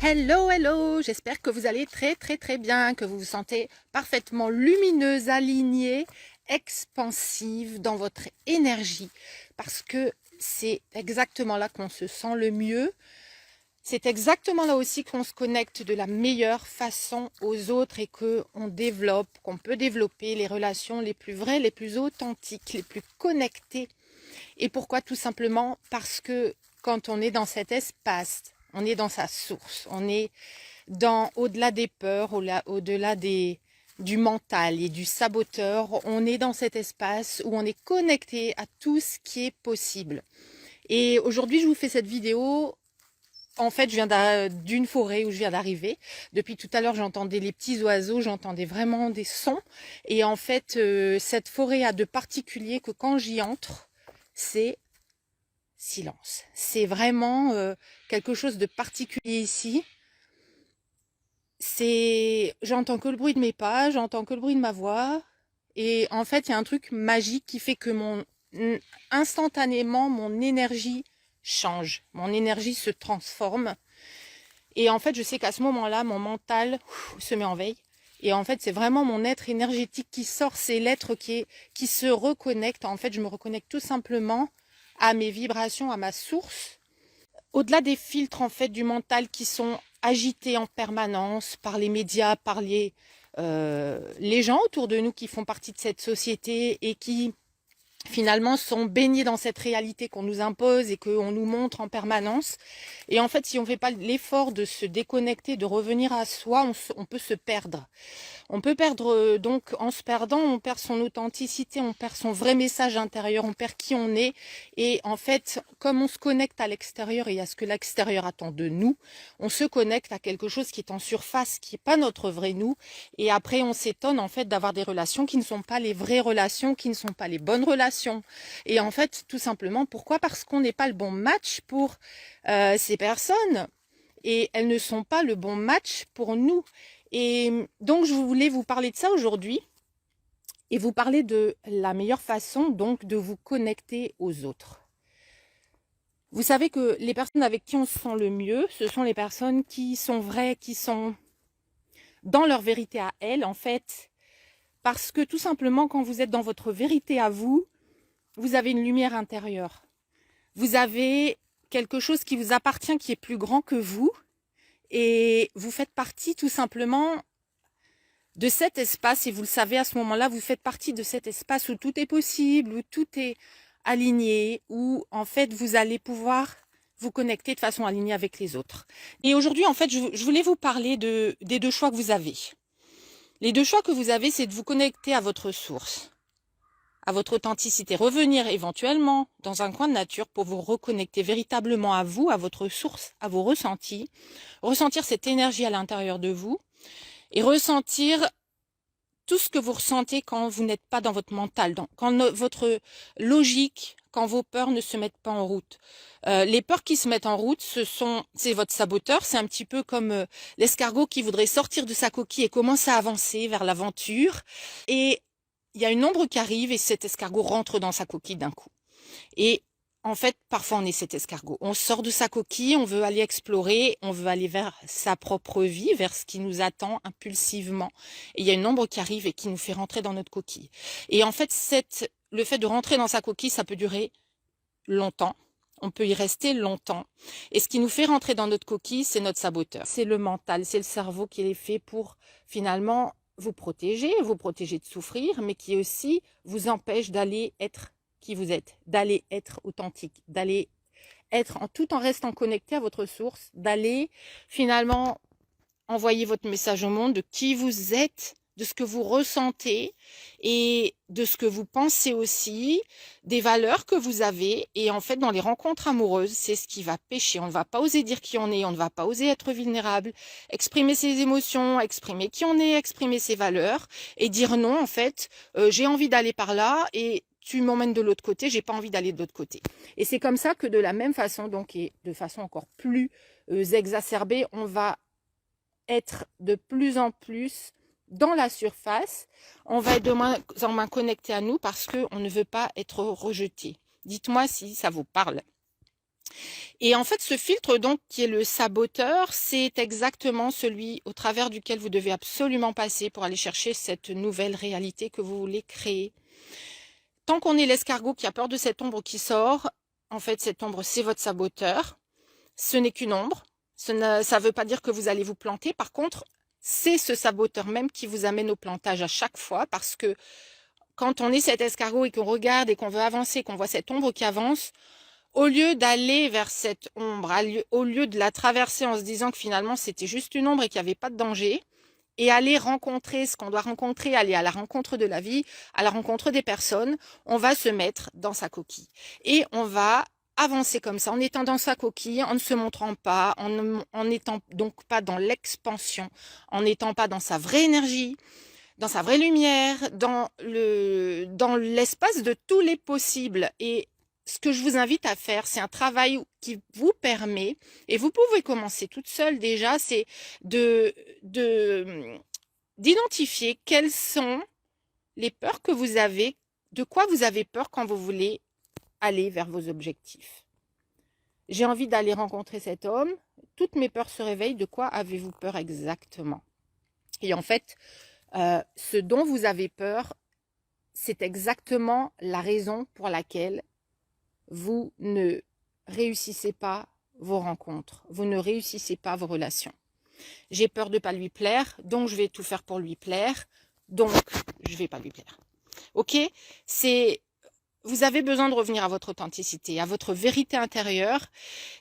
Hello, hello, j'espère que vous allez très bien, que vous vous sentez parfaitement lumineuse, alignée, expansive dans votre énergie, parce que c'est exactement là qu'on se sent le mieux. C'est exactement là aussi qu'on se connecte de la meilleure façon aux autres et qu'on peut développer les relations les plus vraies, les plus authentiques, les plus connectées. Et pourquoi? Tout simplement parce que quand on est dans cet espace, on est dans sa source, on est au-delà des peurs, au-delà du mental et du saboteur, on est dans cet espace où on est connecté à tout ce qui est possible. Et aujourd'hui, je vous fais cette vidéo. En fait, je viens d'une forêt où je viens d'arriver. Depuis tout à l'heure, j'entendais les petits oiseaux, j'entendais vraiment des sons. Et en fait, cette forêt a de particulier que quand j'y entre, c'est silence. C'est vraiment quelque chose de particulier ici. J'entends que le bruit de mes pas, j'entends que le bruit de ma voix. Et en fait, il y a un truc magique qui fait que instantanément, mon énergie change. Mon énergie se transforme. Et en fait, je sais qu'à ce moment-là, mon mental se met en veille. Et en fait, c'est vraiment mon être énergétique qui sort. C'est l'être qui se reconnecte. En fait, je me reconnecte tout simplement à mes vibrations, à ma source. Au-delà des filtres en fait du mental qui sont agités en permanence par les médias, par les gens autour de nous qui font partie de cette société et qui finalement sont baignés dans cette réalité qu'on nous impose et qu'on nous montre en permanence. Et en fait, si on ne fait pas l'effort de se déconnecter, de revenir à soi, on peut se perdre. On peut perdre, donc en se perdant, on perd son authenticité, on perd son vrai message intérieur, on perd qui on est. Et en fait, comme on se connecte à l'extérieur et à ce que l'extérieur attend de nous, on se connecte à quelque chose qui est en surface, qui n'est pas notre vrai nous. Et après, on s'étonne en fait d'avoir des relations qui ne sont pas les vraies relations, qui ne sont pas les bonnes relations. Et en fait, tout simplement, pourquoi? Parce qu'on n'est pas le bon match pour ces personnes. Et elles ne sont pas le bon match pour nous. Et donc, je voulais vous parler de ça aujourd'hui et vous parler de la meilleure façon donc de vous connecter aux autres. Vous savez que les personnes avec qui on se sent le mieux, ce sont les personnes qui sont vraies, qui sont dans leur vérité à elles, en fait. Parce que tout simplement, quand vous êtes dans votre vérité à vous, vous avez une lumière intérieure. Vous avez quelque chose qui vous appartient, qui est plus grand que vous. Et vous faites partie tout simplement de cet espace, et vous le savez, à ce moment-là, vous faites partie de cet espace où tout est possible, où tout est aligné, où en fait vous allez pouvoir vous connecter de façon alignée avec les autres. Et aujourd'hui, en fait, je voulais vous parler des deux choix que vous avez. Les deux choix que vous avez, c'est de vous connecter à votre source, à votre authenticité, revenir éventuellement dans un coin de nature pour vous reconnecter véritablement à vous, à votre source, à vos ressentis, ressentir cette énergie à l'intérieur de vous et ressentir tout ce que vous ressentez quand vous n'êtes pas dans votre mental, quand votre logique, quand vos peurs ne se mettent pas en route. Les peurs qui se mettent en route, c'est votre saboteur. C'est un petit peu comme l'escargot qui voudrait sortir de sa coquille et commencer à avancer vers l'aventure. Et il y a une ombre qui arrive et cet escargot rentre dans sa coquille d'un coup. Et en fait, parfois on est cet escargot. On sort de sa coquille, on veut aller explorer, on veut aller vers sa propre vie, vers ce qui nous attend impulsivement. Et il y a une ombre qui arrive et qui nous fait rentrer dans notre coquille. Et en fait, le fait de rentrer dans sa coquille, ça peut durer longtemps. On peut y rester longtemps. Et ce qui nous fait rentrer dans notre coquille, c'est notre saboteur. C'est le mental, c'est le cerveau qui est fait pour finalement vous protéger de souffrir, mais qui aussi vous empêche d'aller être qui vous êtes, d'aller être authentique, d'aller être tout en restant connecté à votre source, d'aller finalement envoyer votre message au monde de qui vous êtes, de ce que vous ressentez et de ce que vous pensez aussi, des valeurs que vous avez. Et en fait, dans les rencontres amoureuses, c'est ce qui va pêcher. On ne va pas oser dire qui on est, on ne va pas oser être vulnérable, exprimer ses émotions, exprimer qui on est, exprimer ses valeurs et dire non, en fait, j'ai envie d'aller par là et tu m'emmènes de l'autre côté, j'ai pas envie d'aller de l'autre côté. Et c'est comme ça que de la même façon, donc, et de façon encore plus exacerbée, on va être de plus en plus dans la surface, on va être de moins en moins connecté à nous parce qu'on ne veut pas être rejeté. Dites-moi si ça vous parle. Et en fait, ce filtre, donc, qui est le saboteur, c'est exactement celui au travers duquel vous devez absolument passer pour aller chercher cette nouvelle réalité que vous voulez créer. Tant qu'on est l'escargot qui a peur de cette ombre qui sort, en fait, cette ombre, c'est votre saboteur. Ce n'est qu'une ombre. Ça ne veut pas dire que vous allez vous planter. Par contre, c'est ce saboteur même qui vous amène au plantage à chaque fois, parce que quand on est cet escargot et qu'on regarde et qu'on veut avancer, qu'on voit cette ombre qui avance, au lieu d'aller vers cette ombre, au lieu de la traverser en se disant que finalement c'était juste une ombre et qu'il n'y avait pas de danger, et aller rencontrer ce qu'on doit rencontrer, aller à la rencontre de la vie, à la rencontre des personnes, on va se mettre dans sa coquille. Et on va avancer comme ça, en étant dans sa coquille, en ne se montrant pas, en n'étant donc pas dans l'expansion, en n'étant pas dans sa vraie énergie, dans sa vraie lumière, dans l'espace de tous les possibles. Et ce que je vous invite à faire, c'est un travail qui vous permet, et vous pouvez commencer toute seule déjà, c'est d'identifier quelles sont les peurs que vous avez, de quoi vous avez peur quand vous voulez aller vers vos objectifs. J'ai envie d'aller rencontrer cet homme, toutes mes peurs se réveillent, de quoi avez-vous peur exactement? Et en fait, ce dont vous avez peur, c'est exactement la raison pour laquelle vous ne réussissez pas vos rencontres, vous ne réussissez pas vos relations. J'ai peur de ne pas lui plaire, donc je vais tout faire pour lui plaire, donc je ne vais pas lui plaire. Ok? Vous avez besoin de revenir à votre authenticité, à votre vérité intérieure,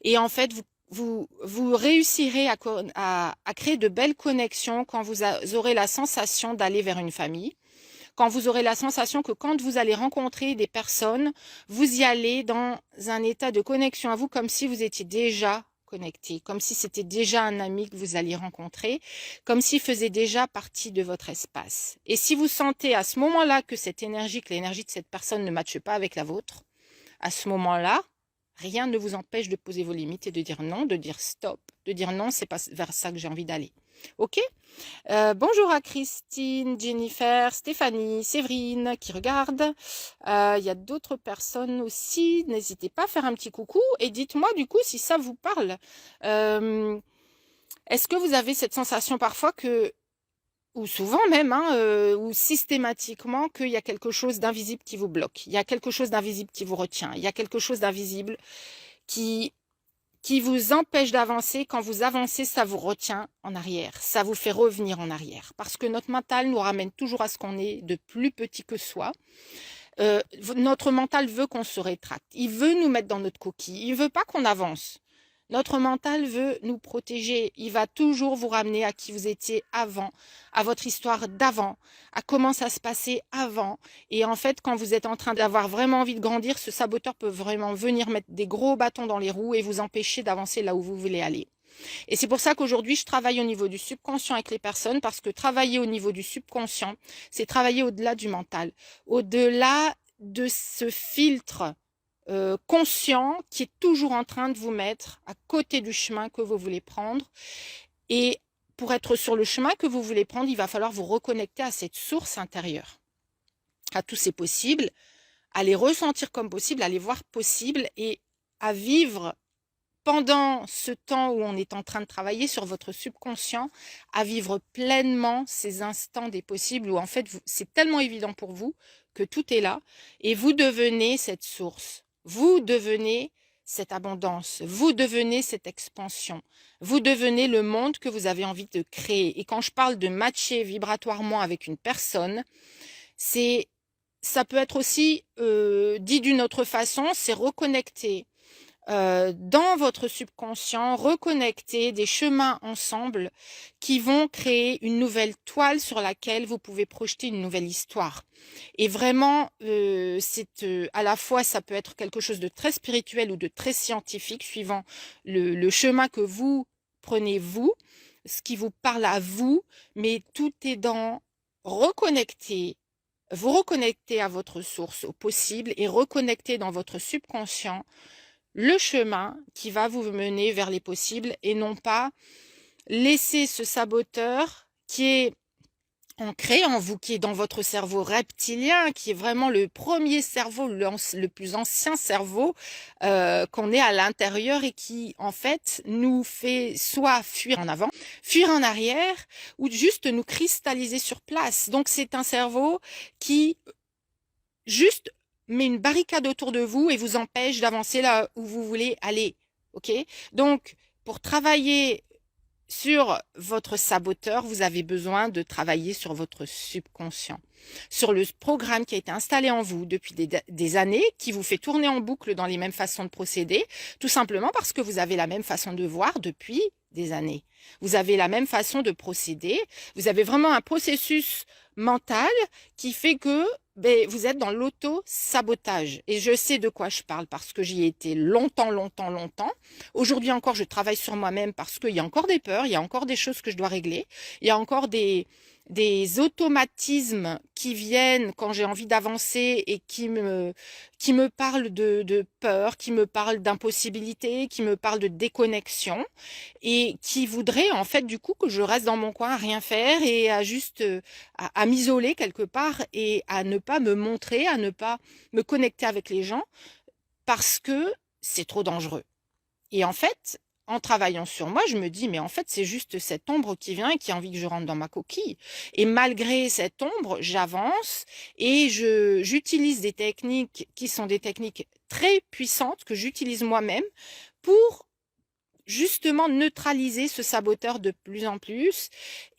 et en fait, vous réussirez à créer de belles connexions quand vous aurez la sensation d'aller vers une famille, quand vous aurez la sensation que quand vous allez rencontrer des personnes, vous y allez dans un état de connexion à vous comme si vous étiez déjà connecté, comme si c'était déjà un ami que vous alliez rencontrer, comme s'il faisait déjà partie de votre espace. Et si vous sentez à ce moment-là que cette énergie, que l'énergie de cette personne ne matche pas avec la vôtre, à ce moment-là, rien ne vous empêche de poser vos limites et de dire non, de dire stop, de dire non, c'est pas vers ça que j'ai envie d'aller. Ok? Bonjour à Christine, Jennifer, Stéphanie, Séverine qui regardent. Il y a d'autres personnes aussi. N'hésitez pas à faire un petit coucou et dites-moi du coup si ça vous parle. Est-ce que vous avez cette sensation parfois que, ou souvent même, ou systématiquement, qu'il y a quelque chose d'invisible qui vous bloque, il y a quelque chose d'invisible qui vous retient, il y a quelque chose d'invisible qui vous empêche d'avancer. Quand vous avancez, ça vous retient en arrière, ça vous fait revenir en arrière, parce que notre mental nous ramène toujours à ce qu'on est de plus petit que soi. Notre mental veut qu'on se rétracte, il veut nous mettre dans notre coquille, il veut pas qu'on avance. Notre mental veut nous protéger. Il va toujours vous ramener à qui vous étiez avant, à votre histoire d'avant, à comment ça se passait avant. Et en fait, quand vous êtes en train d'avoir vraiment envie de grandir, ce saboteur peut vraiment venir mettre des gros bâtons dans les roues et vous empêcher d'avancer là où vous voulez aller. Et c'est pour ça qu'aujourd'hui, je travaille au niveau du subconscient avec les personnes, parce que travailler au niveau du subconscient, c'est travailler au-delà du mental, au-delà de ce filtre conscient qui est toujours en train de vous mettre à côté du chemin que vous voulez prendre. Et pour être sur le chemin que vous voulez prendre, il va falloir vous reconnecter à cette source intérieure, à tous ces possibles, à les ressentir comme possible, à les voir possibles et à vivre pendant ce temps où on est en train de travailler sur votre subconscient, à vivre pleinement ces instants des possibles où en fait c'est tellement évident pour vous que tout est là et vous devenez cette source. Vous devenez cette abondance, vous devenez cette expansion, vous devenez le monde que vous avez envie de créer. Et quand je parle de matcher vibratoirement avec une personne, ça peut être aussi dit d'une autre façon, c'est reconnecter dans votre subconscient, reconnecter des chemins ensemble qui vont créer une nouvelle toile sur laquelle vous pouvez projeter une nouvelle histoire. Et vraiment, à la fois, ça peut être quelque chose de très spirituel ou de très scientifique, suivant le chemin que vous prenez vous, ce qui vous parle à vous, mais tout est dans reconnecter. Vous reconnectez à votre source, au possible, et reconnecter dans votre subconscient le chemin qui va vous mener vers les possibles et non pas laisser ce saboteur qui est ancré en vous, qui est dans votre cerveau reptilien, qui est vraiment le premier cerveau, le plus ancien cerveau qu'on ait à l'intérieur et qui, en fait, nous fait soit fuir en avant, fuir en arrière ou juste nous cristalliser sur place. Donc, c'est un cerveau qui juste met une barricade autour de vous et vous empêche d'avancer là où vous voulez aller. OK? Donc, pour travailler sur votre saboteur, vous avez besoin de travailler sur votre subconscient, sur le programme qui a été installé en vous depuis des années, qui vous fait tourner en boucle dans les mêmes façons de procéder, tout simplement parce que vous avez la même façon de voir depuis des années. Vous avez la même façon de procéder. Vous avez vraiment un processus mental qui fait que vous êtes dans l'auto-sabotage. Et je sais de quoi je parle parce que j'y ai été longtemps, longtemps, longtemps. Aujourd'hui encore, je travaille sur moi-même parce qu'il y a encore des peurs, il y a encore des choses que je dois régler, il y a encore des automatismes qui viennent quand j'ai envie d'avancer et qui me parlent de peur, qui me parlent d'impossibilité, qui me parlent de déconnexion et qui voudraient en fait du coup que je reste dans mon coin à rien faire et à juste à m'isoler quelque part et à ne pas me montrer, à ne pas me connecter avec les gens parce que c'est trop dangereux. Et en fait, en travaillant sur moi, je me dis, mais en fait, c'est juste cette ombre qui vient et qui a envie que je rentre dans ma coquille. Et malgré cette ombre, j'avance et j'utilise des techniques qui sont des techniques très puissantes que j'utilise moi-même pour justement neutraliser ce saboteur de plus en plus.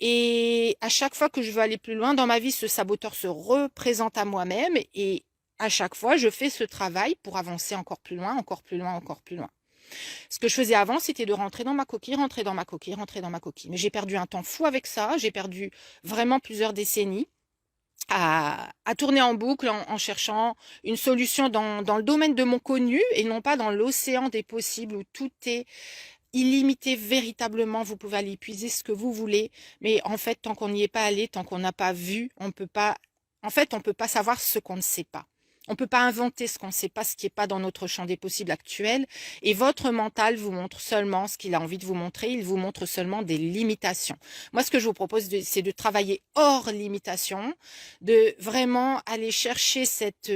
Et à chaque fois que je veux aller plus loin dans ma vie, ce saboteur se représente à moi-même et à chaque fois, je fais ce travail pour avancer encore plus loin, encore plus loin, encore plus loin. Ce que je faisais avant, c'était de rentrer dans ma coquille, rentrer dans ma coquille, rentrer dans ma coquille. Mais j'ai perdu un temps fou avec ça. J'ai perdu vraiment plusieurs décennies à tourner en boucle en cherchant une solution dans le domaine de mon connu et non pas dans l'océan des possibles où tout est illimité véritablement. Vous pouvez aller puiser ce que vous voulez. Mais en fait, tant qu'on n'y est pas allé, tant qu'on n'a pas vu, on peut pas, en fait, on peut pas savoir ce qu'on ne sait pas. On ne peut pas inventer ce qu'on ne sait pas, ce qui n'est pas dans notre champ des possibles actuel. Et votre mental vous montre seulement ce qu'il a envie de vous montrer. Il vous montre seulement des limitations. Moi, ce que je vous propose, c'est de travailler hors limitation, de vraiment aller chercher cette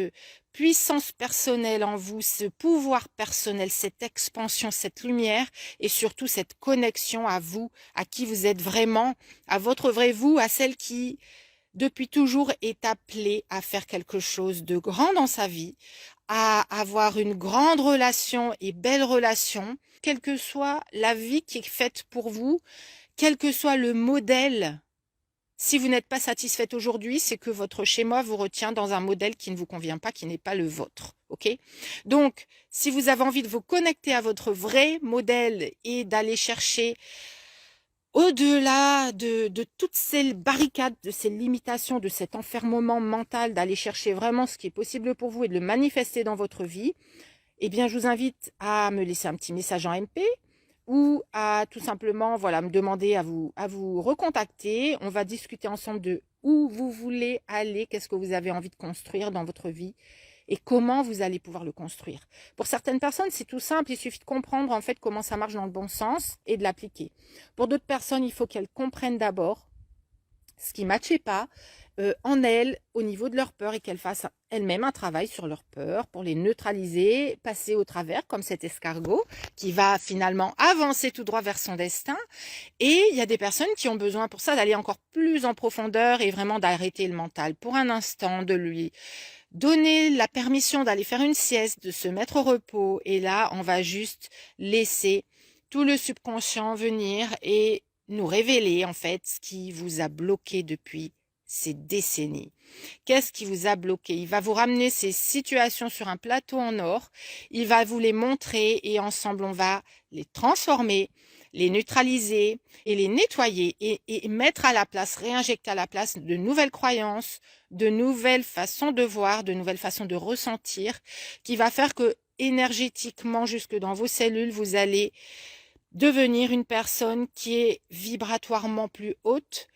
puissance personnelle en vous, ce pouvoir personnel, cette expansion, cette lumière et surtout cette connexion à vous, à qui vous êtes vraiment, à votre vrai vous, à celle qui depuis toujours est appelé à faire quelque chose de grand dans sa vie, à avoir une grande relation et belle relation, quelle que soit la vie qui est faite pour vous, quel que soit le modèle. Si vous n'êtes pas satisfaite aujourd'hui, c'est que votre schéma vous retient dans un modèle qui ne vous convient pas, qui n'est pas le vôtre. OK? Donc, si vous avez envie de vous connecter à votre vrai modèle et d'aller chercher au-delà de toutes ces barricades, de ces limitations, de cet enfermement mental, d'aller chercher vraiment ce qui est possible pour vous et de le manifester dans votre vie, eh bien, je vous invite à me laisser un petit message en MP ou à tout simplement voilà, me demander à vous recontacter. On va discuter ensemble de où vous voulez aller, qu'est-ce que vous avez envie de construire dans votre vie et comment vous allez pouvoir le construire. Pour certaines personnes, c'est tout simple, il suffit de comprendre en fait comment ça marche dans le bon sens et de l'appliquer. Pour d'autres personnes, il faut qu'elles comprennent d'abord ce qui ne matchait pas en elles au niveau de leur peur et qu'elles fassent elles-mêmes un travail sur leur peur pour les neutraliser, passer au travers comme cet escargot qui va finalement avancer tout droit vers son destin. Et il y a des personnes qui ont besoin pour ça d'aller encore plus en profondeur et vraiment d'arrêter le mental pour un instant, de lui donner la permission d'aller faire une sieste, de se mettre au repos. Et là, on va juste laisser tout le subconscient venir et nous révéler en fait ce qui vous a bloqué depuis ces décennies. Qu'est-ce qui vous a bloqué? Il va vous ramener ces situations sur un plateau en or, il va vous les montrer et ensemble on va les transformer, les neutraliser et les nettoyer et mettre à la place, réinjecter à la place de nouvelles croyances, de nouvelles façons de voir, de nouvelles façons de ressentir, qui va faire que énergétiquement jusque dans vos cellules, vous allez devenir une personne qui est vibratoirement plus haute,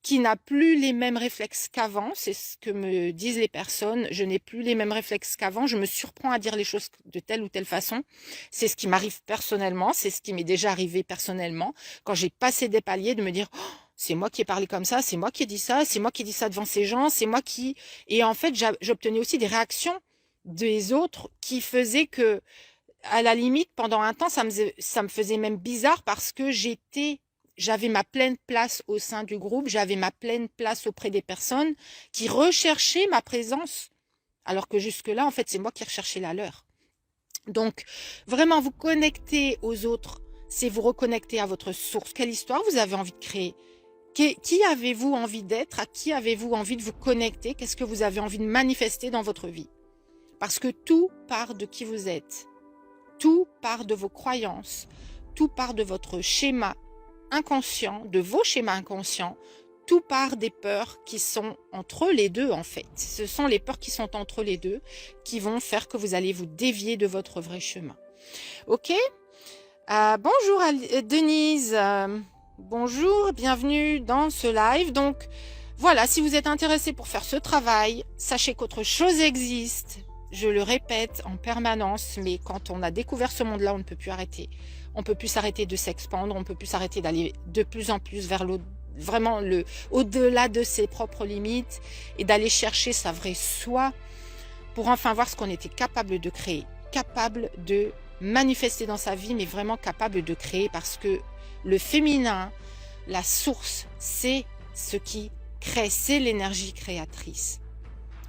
qui n'a plus les mêmes réflexes qu'avant, c'est ce que me disent les personnes, je n'ai plus les mêmes réflexes qu'avant, je me surprends à dire les choses de telle ou telle façon, c'est ce qui m'arrive personnellement, c'est ce qui m'est déjà arrivé personnellement, quand j'ai passé des paliers, de me dire oh, c'est moi qui ai parlé comme ça, c'est moi qui ai dit ça, c'est moi qui ai dit ça devant ces gens, c'est moi qui... Et en fait, j'obtenais aussi des réactions des autres qui faisaient que, à la limite, pendant un temps, ça me faisait même bizarre parce que j'avais ma pleine place au sein du groupe, j'avais ma pleine place auprès des personnes qui recherchaient ma présence. Alors que jusque-là, en fait, c'est moi qui recherchais la leur. Donc, vraiment, vous connecter aux autres, c'est vous reconnecter à votre source. Quelle histoire vous avez envie de créer? Qui avez-vous envie d'être? À qui avez-vous envie de vous connecter? Qu'est-ce que vous avez envie de manifester dans votre vie? Parce que tout part de qui vous êtes. Tout part de vos croyances. Tout part de votre schéma inconscient, de vos schémas inconscients. Tout part des peurs qui sont entre les deux, en fait. Ce sont les peurs qui sont entre les deux qui vont faire que vous allez vous dévier de votre vrai chemin. Ok? Bonjour Denise. Bonjour, bienvenue dans ce live. Donc, voilà, si vous êtes intéressé pour faire ce travail, sachez qu'autre chose existe. Je le répète en permanence, mais quand on a découvert ce monde-là, on ne peut plus arrêter. On ne peut plus s'arrêter de s'expandre, on ne peut plus s'arrêter d'aller de plus en plus vers au-delà de ses propres limites et d'aller chercher sa vraie soi pour enfin voir ce qu'on était capable de créer, capable de manifester dans sa vie, mais vraiment capable de créer parce que le féminin, la source, c'est ce qui crée, c'est l'énergie créatrice.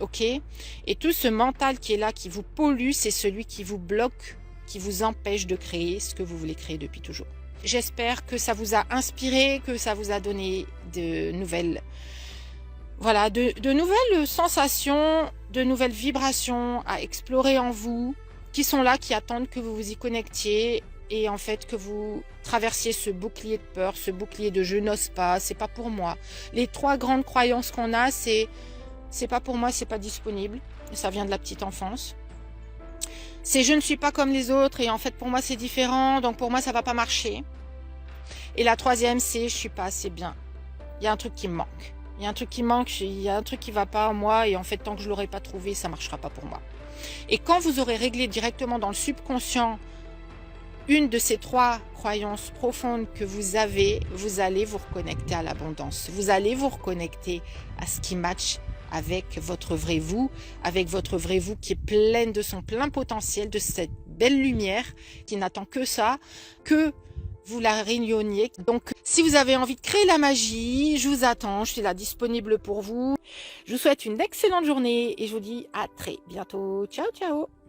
Ok? Et tout ce mental qui est là, qui vous pollue, c'est celui qui vous bloque, qui vous empêche de créer ce que vous voulez créer depuis toujours. J'espère que ça vous a inspiré, que ça vous a donné de nouvelles, voilà, de nouvelles sensations, de nouvelles vibrations à explorer en vous, qui sont là, qui attendent que vous vous y connectiez et en fait que vous traversiez ce bouclier de peur, ce bouclier de je n'ose pas, c'est pas pour moi. Les 3 grandes croyances qu'on a, c'est pas pour moi, c'est pas disponible. Ça vient de la petite enfance. C'est je ne suis pas comme les autres et en fait pour moi c'est différent, donc pour moi ça va pas marcher. Et la 3e, c'est je suis pas assez bien. Il y a un truc qui me manque. Il y a un truc qui manque, il y a un truc qui va pas en moi et en fait tant que je l'aurai pas trouvé, ça marchera pas pour moi. Et quand vous aurez réglé directement dans le subconscient une de ces 3 croyances profondes que vous avez, vous allez vous reconnecter à l'abondance. Vous allez vous reconnecter à ce qui match avec votre vrai vous, avec votre vrai vous qui est pleine de son plein potentiel, de cette belle lumière qui n'attend que ça, que vous la rayonniez. Donc, si vous avez envie de créer la magie, je vous attends, je suis là disponible pour vous. Je vous souhaite une excellente journée et je vous dis à très bientôt. Ciao, ciao!